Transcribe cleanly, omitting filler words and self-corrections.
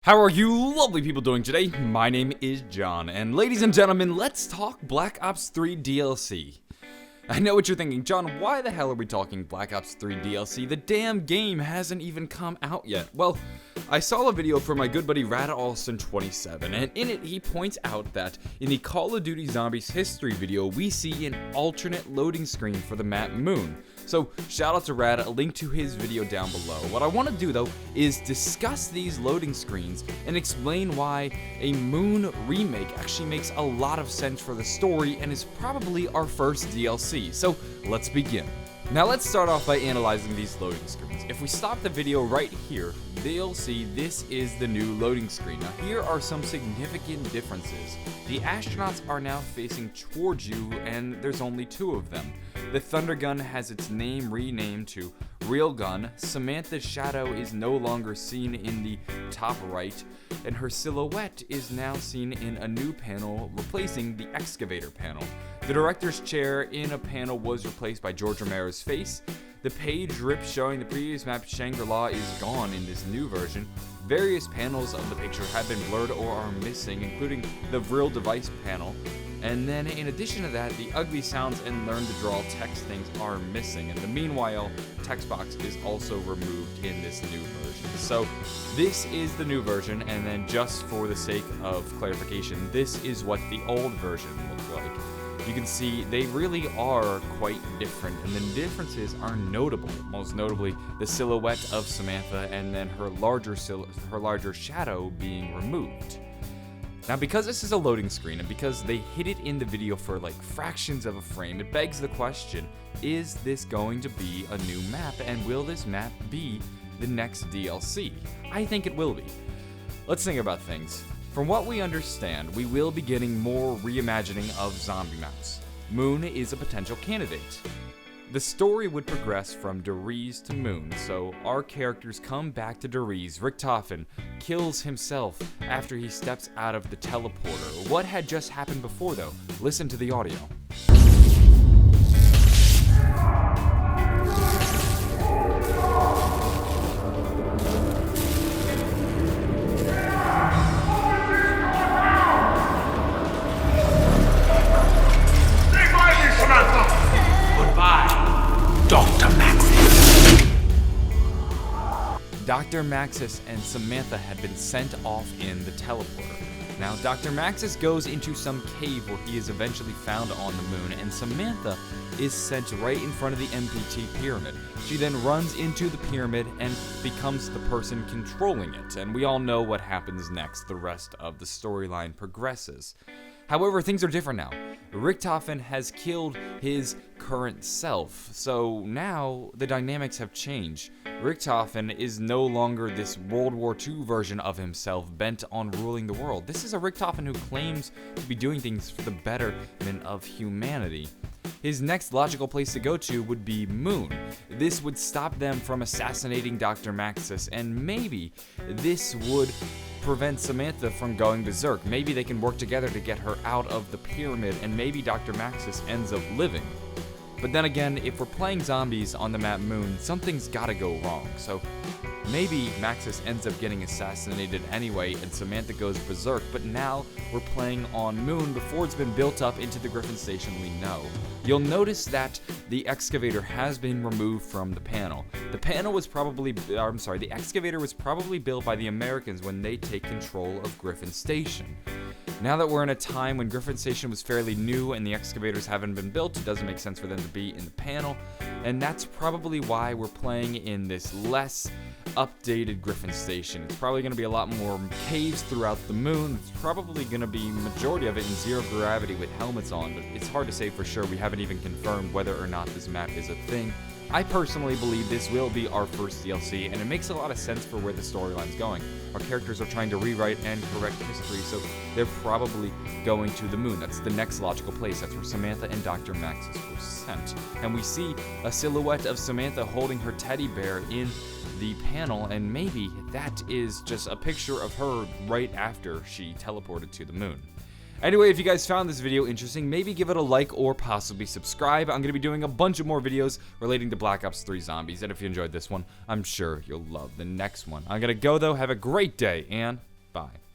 How are you lovely people doing today? My name is John, and ladies and gentlemen, let's talk Black Ops 3 DLC. I know what you're thinking, John, why the hell are we talking Black Ops 3 DLC? The damn game hasn't even come out yet. Well, I saw a video from my good buddy RadAustin27, and in it he points out that in the Call of Duty Zombies history video, we see an alternate loading screen for the map Moon. So, shout out to Rad, a link to his video down below. What I want to do, though, is discuss these loading screens and explain why a Moon remake actually makes a lot of sense for the story and is probably our first DLC. So, let's begin. Now let's start off by analyzing these loading screens. If we stop the video right here, they'll see this is the new loading screen. Now here are some significant differences. The astronauts are now facing towards you, and there's only two of them. The Thunder Gun has its name renamed to Real Gun. Samantha's shadow is no longer seen in the top right, and her silhouette is now seen in a new panel replacing the excavator panel. The director's chair in a panel was replaced by George Romero's face. The page rip showing the previous map Shangri-La is gone in this new version. Various panels of the picture have been blurred or are missing, including the Vril device panel. And then in addition to that, the ugly sounds and learn to draw text things are missing. And the meanwhile, text box is also removed in this new version. So this is the new version, and then just for the sake of clarification, this is what the old version looked like. You can see they really are quite different, and the differences are notable. Most notably, the silhouette of Samantha and then her larger shadow being removed. Now, because this is a loading screen and because they hid it in the video for like fractions of a frame, it begs the question, is this going to be a new map, and will this map be the next DLC? I think it will be. Let's think about things. From what we understand, we will be getting more reimagining of zombie maps. Moon is a potential candidate. The story would progress from Deriz to Moon, so our characters come back to Deriz. Richtofen kills himself after he steps out of the teleporter. What had just happened before, though? Listen to the audio. Dr. Maxis and Samantha had been sent off in the teleporter. Now, Dr. Maxis goes into some cave where he is eventually found on the moon, and Samantha is sent right in front of the MPT pyramid. She then runs into the pyramid and becomes the person controlling it, and we all know what happens next. The rest of the storyline progresses. However, things are different now. Richtofen has killed his current self, so now the dynamics have changed. Richtofen is no longer this World War II version of himself bent on ruling the world. This is a Richtofen who claims to be doing things for the betterment of humanity. His next logical place to go to would be Moon. This would stop them from assassinating Dr. Maxis, and maybe this would prevent Samantha from going berserk. Maybe they can work together to get her out of the pyramid, and maybe Dr. Maxis ends up living. But then again, if we're playing zombies on the map Moon, something's gotta go wrong. So maybe Maxis ends up getting assassinated anyway and Samantha goes berserk, but now we're playing on Moon before it's been built up into the Griffin station we know. You'll notice that the excavator has been removed from the panel. The excavator was probably built by the Americans when they take control of Griffin Station. Now that we're in a time when Griffin Station was fairly new and the excavators haven't been built, it doesn't make sense for them to be in the panel, and that's probably why we're playing in this less updated Griffin Station. It's probably going to be a lot more caves throughout the moon. It's probably going to be majority of it in zero gravity with helmets on, but it's hard to say for sure. We haven't even confirmed whether or not this map is a thing. I personally believe this will be our first DLC, and it makes a lot of sense for where the storyline's going. Our characters are trying to rewrite and correct history, so they're probably going to the moon. That's the next logical place. That's where Samantha and Dr. Maxis were sent. And we see a silhouette of Samantha holding her teddy bear in the panel, and maybe that is just a picture of her right after she teleported to the moon. Anyway, if you guys found this video interesting, maybe give it a like or possibly subscribe. I'm going to be doing a bunch of more videos relating to Black Ops 3 Zombies, and if you enjoyed this one, I'm sure you'll love the next one. I'm going to go, though. Have a great day, and Bye.